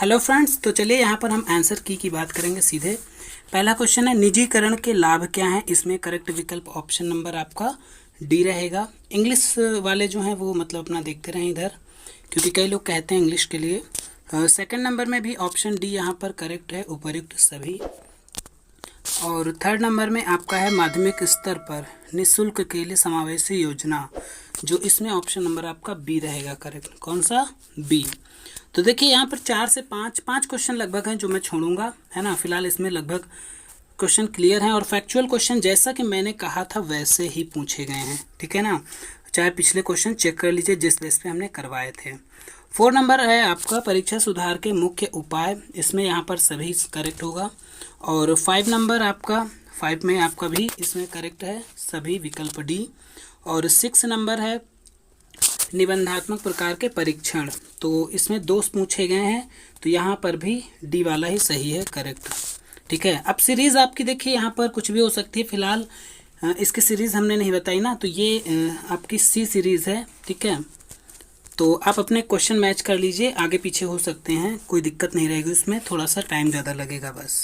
Hello friends, तो चलिए यहाँ पर हम आंसर की बात करेंगे सीधे। पहला क्वेश्चन है निजीकरण के लाभ क्या हैं। इसमें करेक्ट विकल्प ऑप्शन नंबर आपका डी रहेगा। इंग्लिश वाले जो हैं वो मतलब अपना देखते रहें इधर, क्योंकि कई लोग कहते हैं इंग्लिश के लिए। सेकंड नंबर में भी ऑप्शन डी यहाँ पर करेक्ट है, उपर्युक्त सभी। और थर्ड नंबर में आपका है माध्यमिक स्तर पर निःशुल्क के लिए समावेशी योजना, जो इसमें ऑप्शन नंबर आपका बी रहेगा करेक्ट। कौन सा? बी। तो देखिए यहाँ पर 4 से 5 क्वेश्चन लगभग हैं जो मैं छोड़ूंगा, है ना। फिलहाल इसमें लगभग क्वेश्चन क्लियर हैं और फैक्चुअल क्वेश्चन जैसा कि मैंने कहा था वैसे ही पूछे गए हैं, ठीक है ना। चाहे पिछले क्वेश्चन चेक कर लीजिए जिस बेस पे हमने करवाए थे। 4 नंबर है आपका परीक्षा सुधार के मुख्य उपाय, इसमें यहाँ पर सभी करेक्ट होगा। और 5 नंबर आपका 5 में आपका भी इसमें करेक्ट है सभी, विकल्प डी। और 6 नंबर है निबंधात्मक प्रकार के परीक्षण, तो इसमें 2 पूछे गए हैं, तो यहाँ पर भी डी वाला ही सही है करेक्ट, ठीक है। अब सीरीज़ आपकी देखिए यहाँ पर कुछ भी हो सकती है। फिलहाल इसकी सीरीज़ हमने नहीं बताई ना, तो ये आपकी सी सीरीज़ है, ठीक है। तो आप अपने क्वेश्चन मैच कर लीजिए, आगे पीछे हो सकते हैं, कोई दिक्कत नहीं रहेगी उसमें, थोड़ा सा टाइम ज़्यादा लगेगा बस।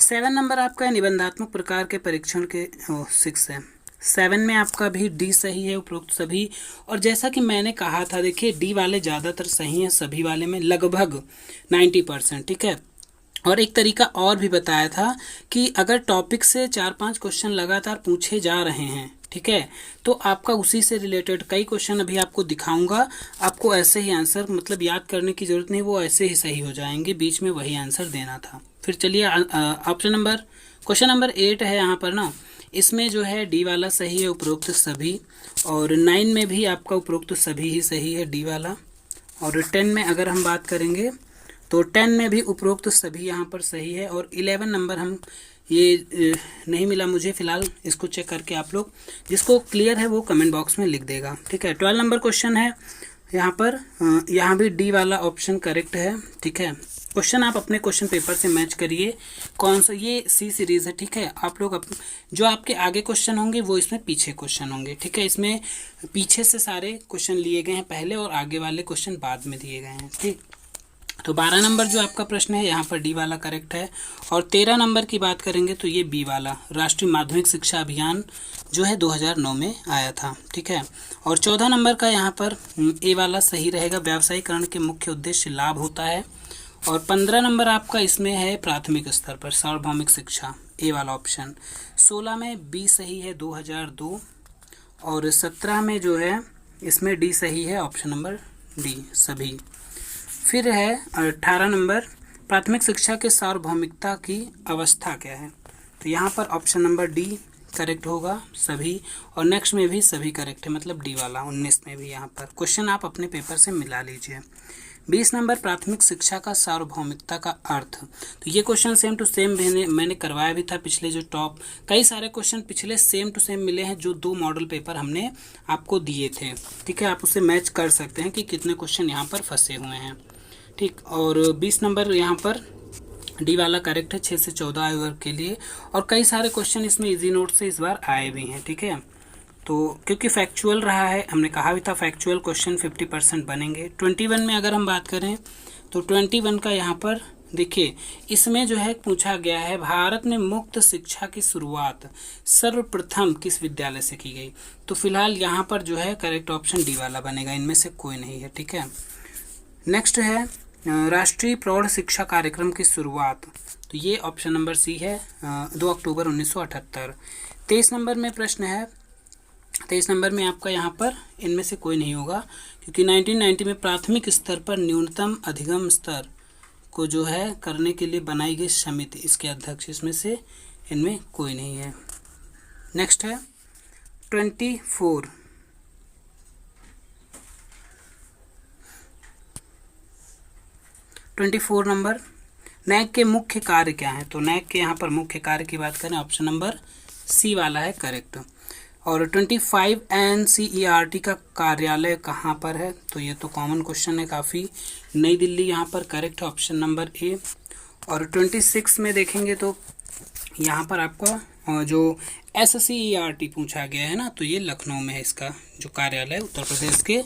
7 नंबर आपका है निबंधात्मक प्रकार के परीक्षण के 6 है। 7 में आपका भी डी सही है, उपरोक्त सभी। और जैसा कि मैंने कहा था देखिए डी वाले ज़्यादातर सही हैं, सभी वाले में लगभग 90%, ठीक है। और एक तरीका और भी बताया था कि अगर टॉपिक से 4-5 क्वेश्चन लगातार पूछे जा रहे हैं, ठीक है, तो आपका उसी से रिलेटेड कई क्वेश्चन अभी आपको दिखाऊंगा, आपको ऐसे ही आंसर मतलब याद करने की ज़रूरत नहीं, वो ऐसे ही सही हो जाएंगे, बीच में वही आंसर देना था। फिर चलिए ऑप्शन नंबर क्वेश्चन नंबर 8 है यहाँ पर ना, इसमें जो है डी वाला सही है, उपरोक्त सभी। और 9 में भी आपका उपरोक्त सभी ही सही है, डी वाला। और 10 में अगर हम बात करेंगे तो 10 में भी उपरोक्त सभी यहाँ पर सही है। और 11 नंबर हम ये नहीं मिला मुझे, फिलहाल इसको चेक करके आप लोग जिसको क्लियर है वो कमेंट बॉक्स में लिख देगा, ठीक है। 12 नंबर क्वेश्चन है यहाँ पर, यहाँ भी डी वाला ऑप्शन करेक्ट है, ठीक है। क्वेश्चन आप अपने क्वेश्चन पेपर से मैच करिए, कौन सा, ये सी सीरीज़ है, ठीक है। आप लोग जो आपके आगे क्वेश्चन होंगे वो इसमें पीछे क्वेश्चन होंगे, ठीक है। इसमें पीछे से सारे क्वेश्चन लिए गए हैं पहले और आगे वाले क्वेश्चन बाद में दिए गए हैं, ठीक। तो 12 नंबर जो आपका प्रश्न है यहाँ पर डी वाला करेक्ट है। और 13 नंबर की बात करेंगे तो ये बी वाला, राष्ट्रीय माध्यमिक शिक्षा अभियान जो है 2009 में आया था, ठीक है। और 14 नंबर का यहाँ पर ए वाला सही रहेगा, व्यावसायीकरण के मुख्य उद्देश्य लाभ होता है। और 15 नंबर आपका इसमें है प्राथमिक स्तर पर सार्वभौमिक शिक्षा, ए वाला ऑप्शन। 16 में बी सही है, 2002। और 17 में जो है इसमें डी सही है, ऑप्शन नंबर डी सभी। फिर है 18 नंबर प्राथमिक शिक्षा के सार्वभौमिकता की अवस्था क्या है, तो यहाँ पर ऑप्शन नंबर डी करेक्ट होगा सभी। और नेक्स्ट में भी सभी करेक्ट है, मतलब डी वाला। 19 में भी यहाँ पर क्वेश्चन आप अपने पेपर से मिला लीजिए। 20 नंबर प्राथमिक शिक्षा का सार्वभौमिकता का अर्थ, तो ये क्वेश्चन सेम टू सेम मैंने करवाया भी था पिछले जो टॉप, कई सारे क्वेश्चन पिछले सेम टू सेम मिले हैं जो 2 मॉडल पेपर हमने आपको दिए थे, ठीक है। आप उसे मैच कर सकते हैं कि कितने क्वेश्चन यहाँ पर फंसे हुए हैं, ठीक। और 20 नंबर यहाँ पर डी वाला करेक्ट है 6 से 14 आयु वर्ग के लिए। और कई सारे क्वेश्चन इसमें इजी नोट से इस बार आए भी हैं, ठीक है। तो क्योंकि फैक्चुअल रहा है, हमने कहा भी था फैक्चुअल क्वेश्चन 50% बनेंगे। 21 में अगर हम बात करें तो 21 का यहाँ पर देखिए, इसमें जो है पूछा गया है भारत में मुक्त शिक्षा की शुरुआत सर्वप्रथम किस विद्यालय से की गई, तो फिलहाल यहाँ पर जो है करेक्ट ऑप्शन डी वाला बनेगा, इनमें से कोई नहीं है, ठीक है। नेक्स्ट है राष्ट्रीय प्रौढ़ शिक्षा कार्यक्रम की शुरुआत, तो ये ऑप्शन नंबर सी है, 2 अक्टूबर 1978। 23 नंबर में प्रश्न है, 23 नंबर में आपका यहाँ पर इनमें से कोई नहीं होगा, क्योंकि 1990 में प्राथमिक स्तर पर न्यूनतम अधिगम स्तर को जो है करने के लिए बनाई गई समिति, इसके अध्यक्ष, इसमें से इनमें कोई नहीं है। नेक्स्ट है 24 नंबर, नैक के मुख्य कार्य क्या है, तो नैक के यहाँ पर मुख्य कार्य की बात करें ऑप्शन नंबर सी वाला है करेक्ट। और 25 NCERT का कार्यालय कहाँ पर है, तो ये तो कॉमन क्वेश्चन है काफ़ी, नई दिल्ली यहाँ पर करेक्ट है, ऑप्शन नंबर ए। और 26 में देखेंगे तो यहाँ पर आपका जो SCERT पूछा गया है ना, तो ये लखनऊ में है, इसका जो कार्यालय उत्तर प्रदेश के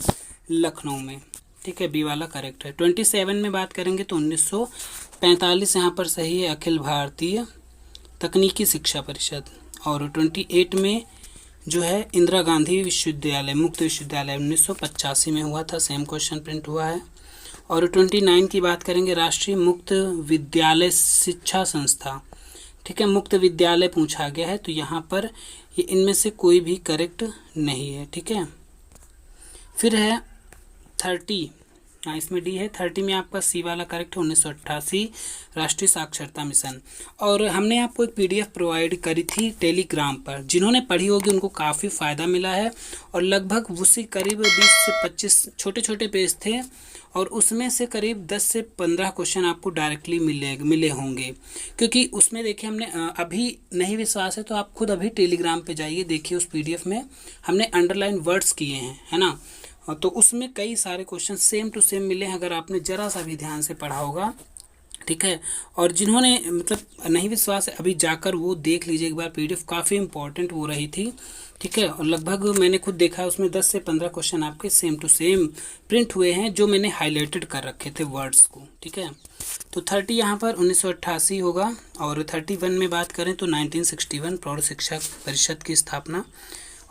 लखनऊ में। ठीक है, बी वाला करेक्ट है। 27 में बात करेंगे तो 1945 यहाँ पर सही है, अखिल भारतीय तकनीकी शिक्षा परिषद। और 28 में जो है इंदिरा गांधी विश्वविद्यालय, मुक्त विश्वविद्यालय 1985 में हुआ था, सेम क्वेश्चन प्रिंट हुआ है। और 29 की बात करेंगे, राष्ट्रीय मुक्त विद्यालय शिक्षा संस्था, ठीक है, मुक्त विद्यालय पूछा गया है, तो यहाँ पर ये इनमें से कोई भी करेक्ट नहीं है, ठीक है। फिर है 30, हाँ इसमें डी है। 30 में आपका सी वाला करेक्ट है, 1988 राष्ट्रीय साक्षरता मिशन। और हमने आपको एक पीडीएफ प्रोवाइड करी थी टेलीग्राम पर, जिन्होंने पढ़ी होगी उनको काफ़ी फ़ायदा मिला है। और लगभग उसी करीब 20 से 25 छोटे छोटे पेज थे, और उसमें से करीब 10 से 15 क्वेश्चन आपको डायरेक्टली मिले होंगे। क्योंकि उसमें देखिए हमने अभी नहीं विश्वास है तो आप खुद अभी टेलीग्राम पे जाइए, देखिए उस पीडीएफ में हमने अंडरलाइन वर्ड्स किए हैं, है ना। तो उसमें कई सारे क्वेश्चन सेम टू सेम मिले हैं, अगर आपने ज़रा सा भी ध्यान से पढ़ा होगा, ठीक है। और जिन्होंने मतलब नहीं विश्वास है अभी जाकर वो देख लीजिए एक बार, पीडीएफ काफ़ी इंपॉर्टेंट वो रही थी, ठीक है। और लगभग मैंने खुद देखा उसमें 10 से 15 क्वेश्चन आपके सेम टू सेम प्रिंट हुए हैं, जो मैंने हाईलाइटेड कर रखे थे वर्ड्स को, ठीक है। तो 30 यहाँ पर 1988 होगा। और 31 में बात करें तो 1961 प्रौढ़ शिक्षा परिषद की स्थापना।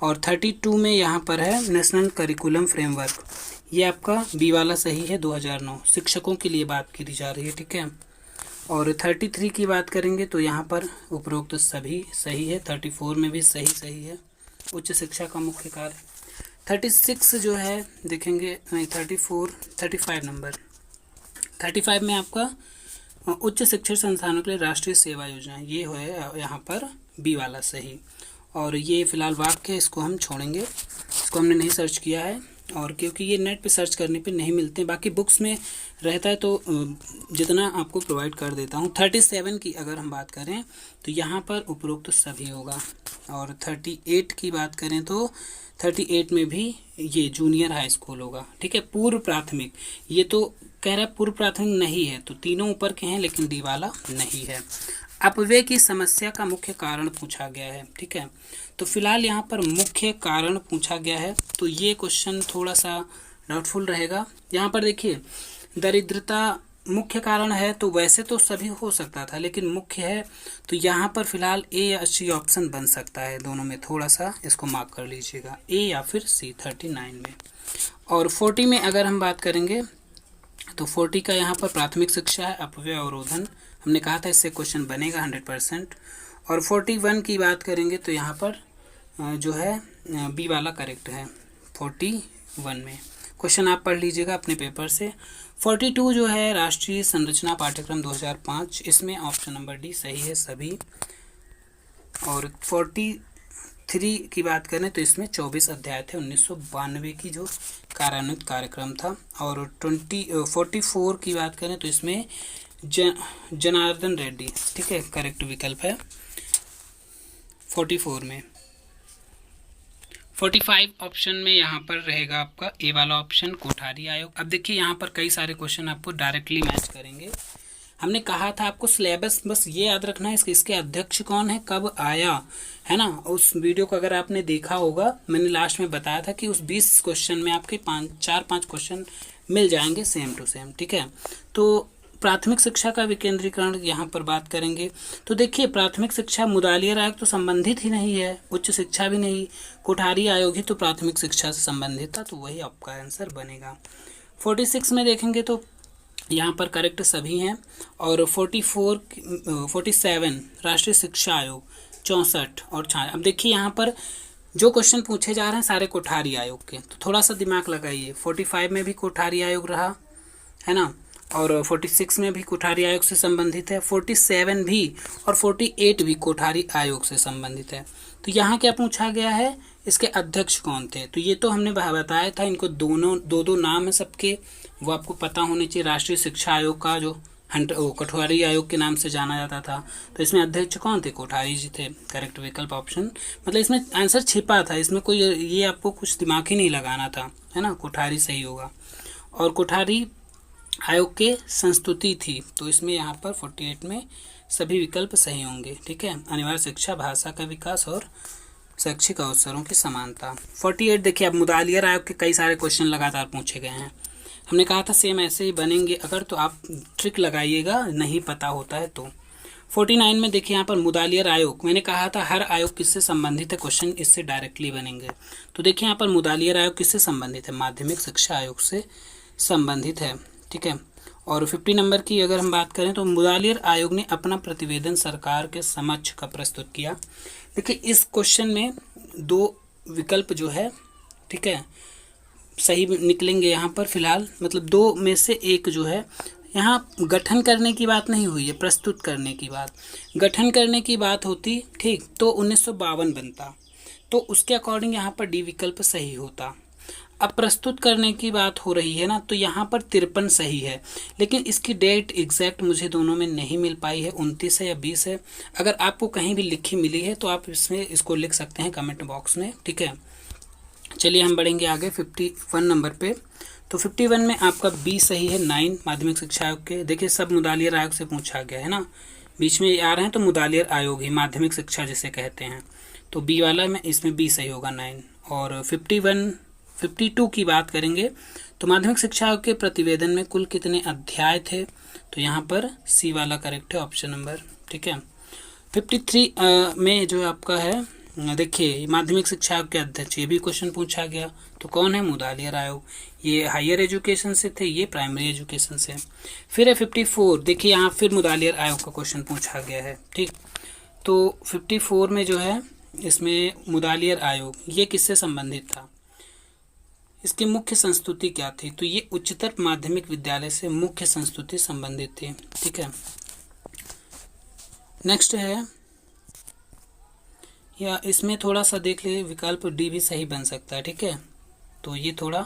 और 32 में यहाँ पर है नेशनल करिकुलम फ्रेमवर्क, ये आपका बी वाला सही है, 2009 शिक्षकों के लिए बात की जा रही है, ठीक है। और 33 की बात करेंगे तो यहाँ पर उपरोक्त सभी सही है, 34 में भी सही है, उच्च शिक्षा का मुख्य कार्य। 36 जो है देखेंगे, नहीं 35 नंबर 35 में आपका उच्च शिक्षण संस्थानों के लिए राष्ट्रीय सेवा योजना, ये है यहाँ पर बी वाला सही। और ये फिलहाल वाक्य इसको हम छोड़ेंगे, इसको हमने नहीं सर्च किया है, और क्योंकि ये नेट पे सर्च करने पे नहीं मिलते, बाकी बुक्स में रहता है तो जितना आपको प्रोवाइड कर देता हूँ। 37 की अगर हम बात करें तो यहाँ पर उपरोक्त सभी होगा। और 38 की बात करें तो 38 में भी ये जूनियर हाई स्कूल होगा, ठीक है। पूर्व प्राथमिक, ये तो कह रहा है पूर्व प्राथमिक नहीं है, तो तीनों ऊपर के हैं लेकिन डी वाला नहीं है। अपव्यय की समस्या का मुख्य कारण पूछा गया है, ठीक है। तो फिलहाल यहाँ पर मुख्य कारण पूछा गया है, तो ये क्वेश्चन थोड़ा सा डाउटफुल रहेगा। यहाँ पर देखिए दरिद्रता मुख्य कारण है, तो वैसे तो सभी हो सकता था लेकिन मुख्य है, तो यहाँ पर फिलहाल ए या सी ऑप्शन बन सकता है, दोनों में थोड़ा सा इसको मार्क कर लीजिएगा, ए या फिर सी 39 में। और 40 में अगर हम बात करेंगे तो 40 का यहाँ पर प्राथमिक शिक्षा है, अपव्यय अवरोधन, हमने कहा था इससे क्वेश्चन बनेगा 100%। और 41 की बात करेंगे तो यहाँ पर जो है बी वाला करेक्ट है 41 में। क्वेश्चन आप पढ़ लीजिएगा अपने पेपर से। 42 जो है राष्ट्रीय संरचना पाठ्यक्रम 2005, इसमें ऑप्शन नंबर डी सही है सभी। और 43 की बात करें तो इसमें 24 अध्याय थे, 1992 की जो कार्यान्वित कार्यक्रम था। और 44 की बात करें तो इसमें जनार्दन रेड्डी, ठीक है, करेक्ट विकल्प है 44 में। 45 ऑप्शन में यहाँ पर रहेगा आपका ए वाला ऑप्शन, कोठारी आयोग। अब देखिए यहाँ पर कई सारे क्वेश्चन आपको डायरेक्टली मैच करेंगे। हमने कहा था आपको सिलेबस बस ये याद रखना है, इसके अध्यक्ष कौन है, कब आया, है ना। उस वीडियो को अगर आपने देखा होगा, मैंने लास्ट में बताया था कि उस 20 क्वेश्चन में आपके 4-5 क्वेश्चन मिल जाएंगे सेम टू सेम, ठीक है। तो प्राथमिक शिक्षा का विकेंद्रीकरण यहाँ पर बात करेंगे तो देखिए प्राथमिक शिक्षा मुदालियर आयोग तो संबंधित ही नहीं है, उच्च शिक्षा भी नहीं, कोठारी आयोग ही तो प्राथमिक शिक्षा से संबंधित था, तो वही आपका आंसर बनेगा। 46 में देखेंगे तो यहाँ पर करेक्ट सभी हैं। और 47 राष्ट्रीय शिक्षा आयोग 64 और 66। अब देखिए यहाँ पर जो क्वेश्चन पूछे जा रहे हैं सारे कोठारी आयोग के, तो थोड़ा सा दिमाग लगाइए। 45 में भी कोठारी आयोग रहा, है ना, और 46 में भी कोठारी आयोग से संबंधित है, 47 भी और 48 भी कोठारी आयोग से संबंधित है। तो यहाँ क्या पूछा गया है, इसके अध्यक्ष कौन थे, तो ये तो हमने बताया था, इनको दोनों दो नाम है सबके, वो आपको पता होने चाहिए। राष्ट्रीय शिक्षा आयोग का जो कोठारी आयोग के नाम से जाना जाता था, तो इसमें अध्यक्ष कौन थे, कोठारी जी थे, करेक्ट विकल्प ऑप्शन। मतलब इसमें आंसर छिपा था, इसमें कोई ये आपको कुछ दिमाग ही नहीं लगाना था, है ना, कोठारी सही होगा। और कोठारी आयोग के संस्तुति थी, तो इसमें यहाँ पर 48 में सभी विकल्प सही होंगे, ठीक है। अनिवार्य शिक्षा, भाषा का विकास और शैक्षिक अवसरों की समानता। 48 देखिए अब मुदालियर आयोग के कई सारे क्वेश्चन लगातार पूछे गए हैं, हमने कहा था सेम ऐसे ही बनेंगे अगर, तो आप ट्रिक लगाइएगा नहीं पता होता है तो। 49 में देखिए यहाँ पर मुदालियर आयोग, मैंने कहा था हर आयोग किससे संबंधित है, क्वेश्चन इससे डायरेक्टली बनेंगे। तो देखिए यहाँ पर मुदालियर आयोग किससे संबंधित है, माध्यमिक शिक्षा आयोग से संबंधित है, ठीक है। और 50 नंबर की अगर हम बात करें तो मुदालियर आयोग ने अपना प्रतिवेदन सरकार के समक्ष का प्रस्तुत किया। देखिए इस क्वेश्चन में 2 विकल्प जो है, ठीक है, सही निकलेंगे यहाँ पर फिलहाल, मतलब 2 में से एक जो है। यहाँ गठन करने की बात नहीं हुई है, प्रस्तुत करने की बात, गठन करने की बात होती, ठीक, तो 1952 बनता, तो उसके अकॉर्डिंग यहाँ पर डी विकल्प सही होता। अब प्रस्तुत करने की बात हो रही है ना, तो यहाँ पर 53 सही है, लेकिन इसकी डेट एग्जैक्ट मुझे दोनों में नहीं मिल पाई है, 29 है या 20 है। अगर आपको कहीं भी लिखी मिली है तो आप इसमें इसको लिख सकते हैं कमेंट बॉक्स में, ठीक है। चलिए हम बढ़ेंगे आगे 51 नंबर पे। तो 51 में आपका बी सही है, 9 माध्यमिक शिक्षा आयोग के। देखिए सब मुदालियर आयोग से पूछा गया है ना, बीच में आ रहे हैं तो मुदालियर आयोग ही माध्यमिक शिक्षा जिसे कहते हैं, तो बी वाला में इसमें बी सही होगा 9। और 52 की बात करेंगे तो माध्यमिक शिक्षा आयोग के प्रतिवेदन में कुल कितने अध्याय थे, तो यहाँ पर सी वाला करेक्ट है, ऑप्शन नंबर, ठीक है। 53 में जो आपका है, देखिए माध्यमिक शिक्षा आयोग के अध्यक्ष, ये भी क्वेश्चन पूछा गया, तो कौन है, मुदालियर आयोग। ये हायर एजुकेशन से थे, ये प्राइमरी एजुकेशन से। फिर है 54, देखिए यहाँ फिर मुदालियर आयोग का क्वेश्चन पूछा गया है, ठीक। तो 54 में जो है इसमें मुदालियर आयोग ये किससे संबंधित था, इसकी मुख्य संस्तुति क्या थी, तो ये उच्चतर माध्यमिक विद्यालय से मुख्य संस्तुति संबंधित थी, ठीक है। नेक्स्ट है, या इसमें थोड़ा सा देख ले, विकल्प डी भी सही बन सकता है, ठीक है। तो ये थोड़ा,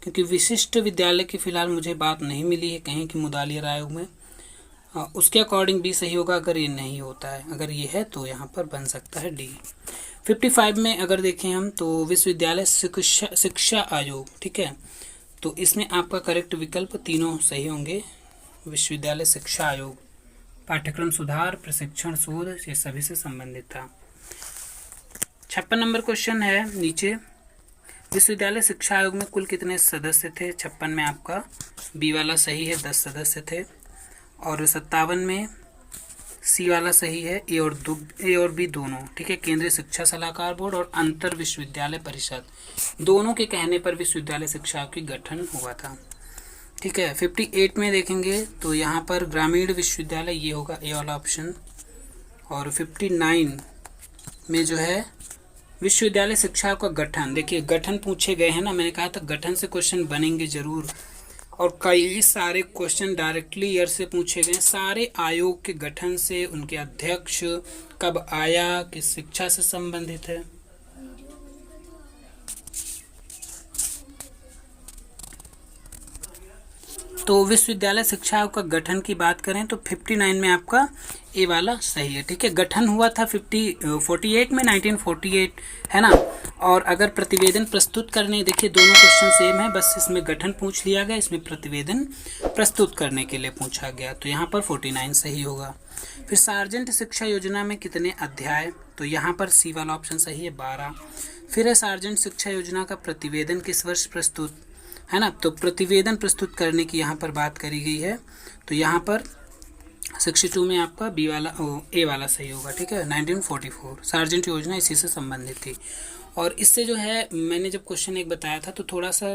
क्योंकि विशिष्ट विद्यालय की फिलहाल मुझे बात नहीं मिली है कहीं कि मुदालियर आयोग में, उसके अकॉर्डिंग बी सही होगा अगर ये नहीं होता है, अगर ये है तो यहाँ पर बन सकता है डी। 55 में अगर देखें हम तो विश्वविद्यालय शिक्षा आयोग, ठीक है, तो इसमें आपका करेक्ट विकल्प तीनों सही होंगे। विश्वविद्यालय शिक्षा आयोग पाठ्यक्रम सुधार, प्रशिक्षण, शोध, ये सभी से संबंधित था। 56 नंबर क्वेश्चन है नीचे, विश्वविद्यालय शिक्षा आयोग में कुल कितने सदस्य थे, 56 में आपका बी वाला सही है, 10 सदस्य थे। और 57 में सी वाला सही है, ए और बी दोनों, ठीक है। केंद्रीय शिक्षा सलाहकार बोर्ड और अंतर विश्वविद्यालय परिषद दोनों के कहने पर विश्वविद्यालय शिक्षा आयोग की गठन हुआ था, ठीक है। 58 में देखेंगे तो यहाँ पर ग्रामीण विश्वविद्यालय, ये होगा ए वाला ऑप्शन। और 59 में जो है विश्वविद्यालय शिक्षा का गठन, देखिए गठन पूछे गए हैं ना, मैंने कहा था गठन से क्वेश्चन बनेंगे जरूर, और कई सारे क्वेश्चन डायरेक्टली ईयर से पूछे गए, सारे आयोग के गठन से, उनके अध्यक्ष कब आया, किस शिक्षा से संबंधित है। तो विश्वविद्यालय शिक्षा आयोग का गठन की बात करें तो 59 में आपका ए वाला सही है, ठीक है। गठन हुआ था 48 में, 1948 है ना। और अगर प्रतिवेदन प्रस्तुत करने, देखिए दोनों क्वेश्चन सेम है, बस इसमें गठन पूछ लिया गया, इसमें प्रतिवेदन प्रस्तुत करने के लिए पूछा गया, तो यहाँ पर 49 सही होगा। फिर सार्जेंट शिक्षा योजना में कितने अध्याय, तो यहाँ पर सी वाला ऑप्शन सही है, 12। फिर है सार्जेंट शिक्षा योजना का प्रतिवेदन किस वर्ष प्रस्तुत, है ना, तो प्रतिवेदन प्रस्तुत करने की यहाँ पर बात करी गई है, तो यहाँ पर 62 में आपका बी वाला ए वाला सही होगा, ठीक है। 1944 सार्जेंट योजना इसी से संबंधित थी। और इससे जो है मैंने जब क्वेश्चन एक बताया था तो थोड़ा सा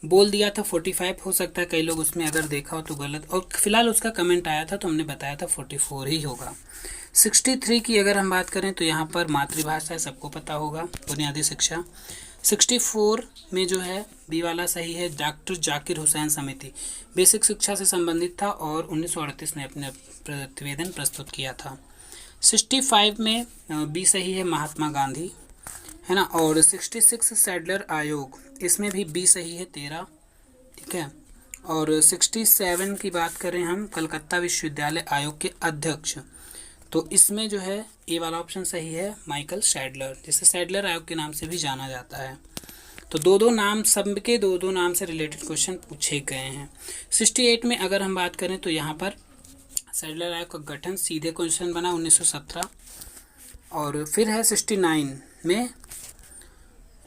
बोल दिया था 45, हो सकता है कई लोग उसमें अगर देखा हो तो गलत, और फिलहाल उसका कमेंट आया था तो हमने बताया था 44 ही होगा। 63 की अगर हम बात करें तो यहाँ पर मातृभाषा सबको पता होगा, बुनियादी शिक्षा। 64 में जो है बी वाला सही है, डॉक्टर जाकिर हुसैन समिति बेसिक शिक्षा से संबंधित था और 1938 में अपने प्रतिवेदन प्रस्तुत किया था। 65 में बी सही है, महात्मा गांधी, है ना। और 66 सैडलर आयोग, इसमें भी बी सही है, 13, ठीक है। और 67 की बात करें हम, कलकत्ता विश्वविद्यालय आयोग के अध्यक्ष, तो इसमें जो है ए वाला ऑप्शन सही है, माइकल सैडलर, जिसे सैडलर आयोग के नाम से भी जाना जाता है। तो दो नाम, सबके दो नाम से रिलेटेड क्वेश्चन पूछे गए हैं। 68 में अगर हम बात करें तो यहाँ पर सैडलर आयोग का गठन सीधे क्वेश्चन बना 1917। और फिर है 69 में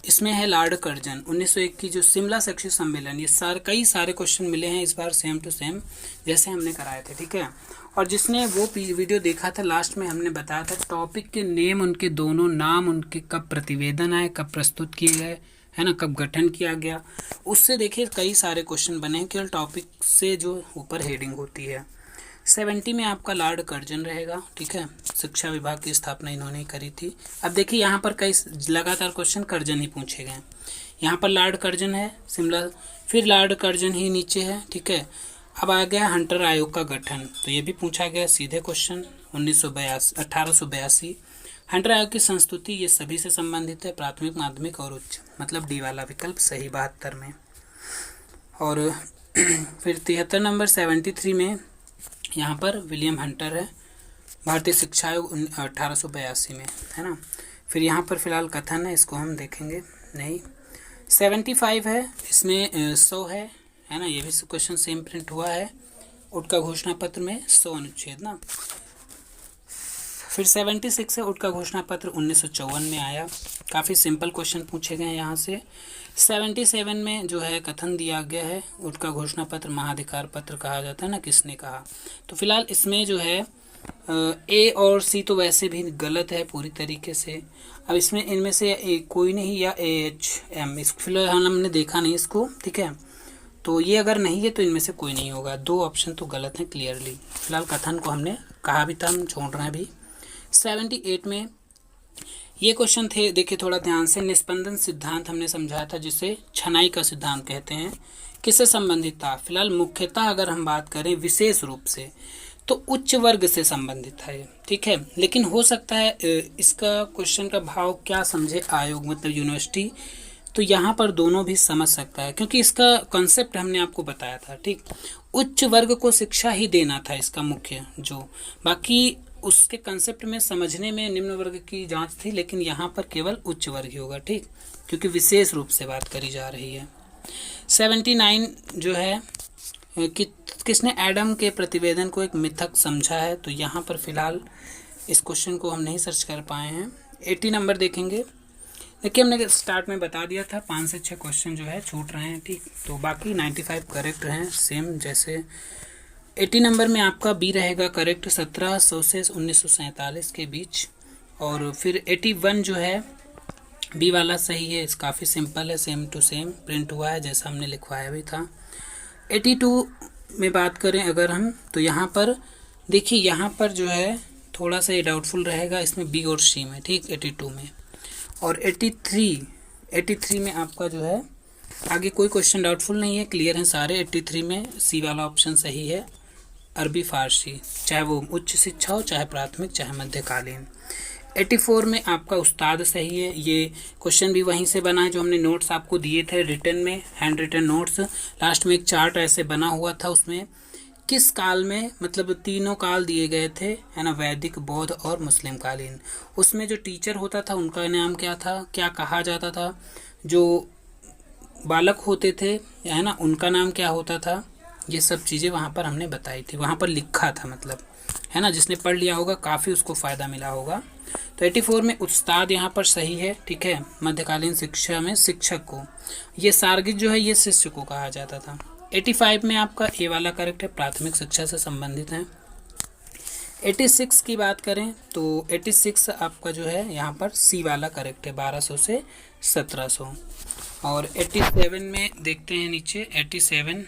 इसमें है लॉर्ड कर्जन 1901 की जो शिमला शैक्षिक सम्मेलन, ये कई सारे क्वेश्चन मिले हैं इस बार सेम टू सेम जैसे हमने कराए थे, ठीक है। और जिसने वो वीडियो देखा था लास्ट में हमने बताया था टॉपिक के नेम, उनके दोनों नाम, उनके कब प्रतिवेदन आए, कब प्रस्तुत किए गए, है ना, कब गठन किया गया, उससे देखिए कई सारे क्वेश्चन बने हैं केवल टॉपिक से जो ऊपर हेडिंग होती है। 70 में आपका लॉर्ड कर्जन रहेगा, ठीक है, शिक्षा विभाग की स्थापना इन्होंने ही करी थी। अब देखिए यहाँ पर कई लगातार क्वेश्चन कर्जन ही पूछे गए। यहाँ पर लॉर्ड कर्जन है शिमला, फिर लॉर्ड कर्जन ही नीचे है, ठीक है। अब आ गया हंटर आयोग का गठन, तो ये भी पूछा गया सीधे क्वेश्चन 1882। हंटर आयोग की संस्तुति, ये सभी से संबंधित है, प्राथमिक, माध्यमिक और उच्च, मतलब डी वाला विकल्प सही 72 में। और फिर 73 नंबर 73 में यहाँ पर विलियम हंटर है, भारतीय शिक्षा आयोग 1882 में, है ना। फिर यहाँ पर फिलहाल कथन है, इसको हम देखेंगे नहीं। 75 है, इसमें 100 है ना, ये भी क्वेश्चन सेम प्रिंट हुआ है उटका घोषणा पत्र में 100 अनुच्छेद ना। फिर 76 है, उटका घोषणा पत्र 1954 में आया, काफ़ी सिंपल क्वेश्चन पूछे गए हैं यहाँ से। 77 में जो है कथन दिया गया है, उटका घोषणा पत्र महाधिकार पत्र कहा जाता है ना, किसने कहा। तो फिलहाल इसमें जो है ए और सी तो वैसे भी गलत है पूरी तरीके से। अब इसमें इनमें से कोई नहीं, या AHM, इसको फिलहाल हमने देखा नहीं इसको, ठीक है। तो ये अगर नहीं है तो इनमें से कोई नहीं होगा, 2 ऑप्शन तो गलत हैं क्लियरली। फिलहाल कथन को हमने कहा भी था, हम छोड़ रहे हैं अभी। 78 में ये क्वेश्चन थे, देखिए थोड़ा ध्यान से। निस्पंदन सिद्धांत हमने समझाया था, जिसे छनाई का सिद्धांत कहते हैं, किससे संबंधित था। फिलहाल मुख्यतः अगर हम बात करें विशेष रूप से तो उच्च वर्ग से संबंधित था ये, ठीक है। लेकिन हो सकता है इसका क्वेश्चन का भाव क्या समझे आयोग, मतलब यूनिवर्सिटी, तो यहाँ पर दोनों भी समझ सकता है, क्योंकि इसका कॉन्सेप्ट हमने आपको बताया था, ठीक। उच्च वर्ग को शिक्षा ही देना था इसका मुख्य, जो बाकी उसके कंसेप्ट में समझने में निम्न वर्ग की जांच थी, लेकिन यहाँ पर केवल उच्च वर्ग ही होगा, ठीक, क्योंकि विशेष रूप से बात करी जा रही है। 79 जो है कि किसने एडम के प्रतिवेदन को एक मिथक समझा है, तो यहाँ पर फिलहाल इस क्वेश्चन को हम नहीं सर्च कर पाए हैं। 80 नंबर देखेंगे, देखिए हमने स्टार्ट में बता दिया था 5 से 6 क्वेश्चन जो है छूट रहे हैं, ठीक, तो बाकी 95 करेक्ट हैं सेम जैसे। 80 नंबर में आपका बी रहेगा करेक्ट, 1700 से 1947 के बीच। और फिर 81 जो है बी वाला सही है, काफ़ी सिंपल है, सेम टू सेम प्रिंट हुआ है जैसा हमने लिखवाया भी था। 82 में बात करें अगर हम, तो यहाँ पर देखिए, यहाँ पर जो है थोड़ा सा ये डाउटफुल रहेगा इसमें बी और सी में, ठीक, 82 में। और 83 में आपका जो है आगे कोई क्वेश्चन डाउटफुल नहीं है, क्लियर हैं सारे। 83 में सी वाला ऑप्शन सही है, अरबी फारसी, चाहे वो उच्च शिक्षा हो, चाहे प्राथमिक, चाहे मध्यकालीन। 84 में आपका उस्ताद सही है, ये क्वेश्चन भी वहीं से बना है जो हमने नोट्स आपको दिए थे रिटन में, हैंड रिटन नोट्स। लास्ट में एक चार्ट ऐसे बना हुआ था, उसमें किस काल में, मतलब 3 काल दिए गए थे, है ना, वैदिक, बौद्ध और मुस्लिम कालीन। उसमें जो टीचर होता था उनका नाम क्या था, क्या कहा जाता था, जो बालक होते थे, है ना, उनका नाम क्या होता था, ये सब चीज़ें वहाँ पर हमने बताई थी, वहाँ पर लिखा था, मतलब, है ना, जिसने पढ़ लिया होगा काफ़ी उसको फ़ायदा मिला होगा। तो 84 में उस्ताद यहाँ पर सही है, ठीक है, मध्यकालीन शिक्षा में शिक्षक को, ये सार्गिक जो है ये शिष्य को कहा जाता था। 85 में आपका ए वाला करेक्ट है, प्राथमिक शिक्षा से संबंधित है। 86 की बात करें तो 86 आपका जो है यहाँ पर सी वाला करेक्ट है, 1200 से 1700। और 87 में देखते हैं नीचे, 87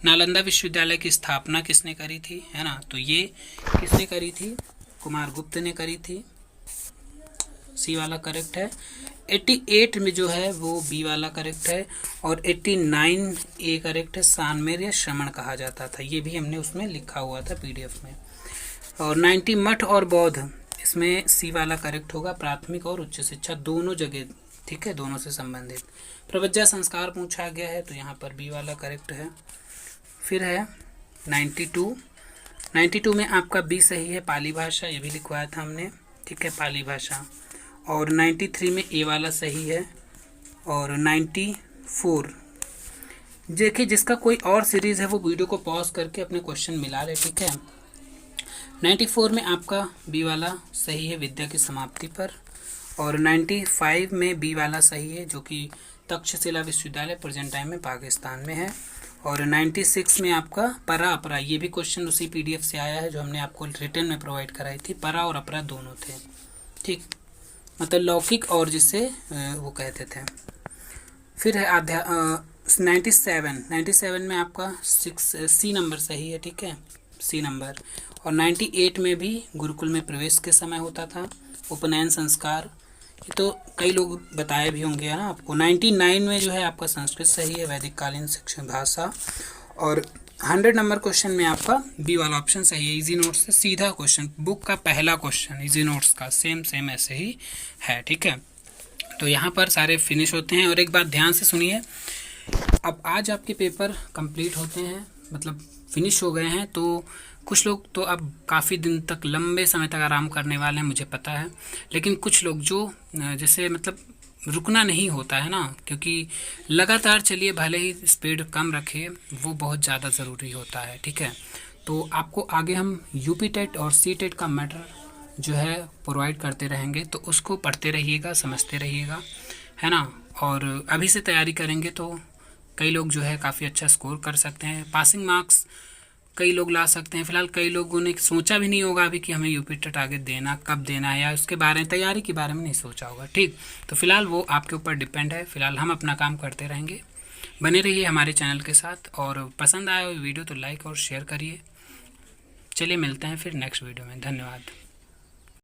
नालंदा विश्वविद्यालय की स्थापना किसने करी थी, है ना, तो ये किसने करी थी, कुमार गुप्त ने करी थी, सी वाला करेक्ट है। 88 में जो है वो बी वाला करेक्ट है। और 89 ए करेक्ट है, सानमेर या श्रमण कहा जाता था, ये भी हमने उसमें लिखा हुआ था PDF में। और 90 मठ और बौद्ध, इसमें सी वाला करेक्ट होगा, प्राथमिक और उच्च शिक्षा दोनों जगह, ठीक है, दोनों से संबंधित। प्रवज्जा संस्कार पूछा गया है, तो यहाँ पर बी वाला करेक्ट है। फिर है 92 में आपका बी सही है, पाली भाषा, ये भी लिखवाया था हमने, ठीक है, पाली भाषा। और 93 में ए वाला सही है। और 94 देखिए, जिसका कोई और सीरीज़ है वो वीडियो को पॉज करके अपने क्वेश्चन मिला ले, ठीक है। 94 में आपका बी वाला सही है, विद्या की समाप्ति पर। और 95 में बी वाला सही है, जो कि तक्षशिला विश्वविद्यालय प्रेजेंट टाइम में पाकिस्तान में है। और 96 में आपका परा अपरा, ये भी क्वेश्चन उसी पीडीएफ से आया है जो हमने आपको रिटर्न में प्रोवाइड कराई थी। परा और अपरा दोनों थे, ठीक, मतलब लौकिक और जिसे वो कहते थे। फिर है 97 में आपका 6 सी नंबर सही है, ठीक है, सी नंबर। और 98 में भी गुरुकुल में प्रवेश के समय होता था। उपनयन संस्कार, ये तो कई लोग बताए भी होंगे ना आपको। 99 में जो है आपका संस्कृत सही है, वैदिक कालीन शिक्षण भाषा। और 100 नंबर क्वेश्चन में आपका बी वाला ऑप्शन सही है, इजी नोट्स से सीधा क्वेश्चन, बुक का पहला क्वेश्चन इजी नोट्स का सेम ऐसे ही है, ठीक है। तो यहाँ पर सारे फिनिश होते हैं। और एक बात ध्यान से सुनिए, अब आज आपके पेपर कंप्लीट होते हैं, मतलब फिनिश हो गए हैं, तो कुछ लोग तो अब काफ़ी दिन तक, लंबे समय तक आराम करने वाले हैं, मुझे पता है। लेकिन कुछ लोग जो जैसे मतलब रुकना नहीं होता है ना, क्योंकि लगातार चलिए, भले ही स्पीड कम रखे, वो बहुत ज़्यादा ज़रूरी होता है, ठीक है। तो आपको आगे हम यूपी टेट और सी टेट का मैटर जो है प्रोवाइड करते रहेंगे, तो उसको पढ़ते रहिएगा, समझते रहिएगा, है ना। और अभी से तैयारी करेंगे तो कई लोग जो है काफ़ी अच्छा स्कोर कर सकते हैं, पासिंग मार्क्स कई लोग ला सकते हैं। फिलहाल कई लोगों ने सोचा भी नहीं होगा अभी कि हमें यूपी टेट आगे देना, कब देना है, या उसके बारे में, तैयारी के बारे में नहीं सोचा होगा, ठीक। तो फिलहाल वो आपके ऊपर डिपेंड है। फिलहाल हम अपना काम करते रहेंगे, बने रहिए हमारे चैनल के साथ। और पसंद आया हो वीडियो तो लाइक और शेयर करिए। चलिए मिलते हैं फिर नेक्स्ट वीडियो में, धन्यवाद।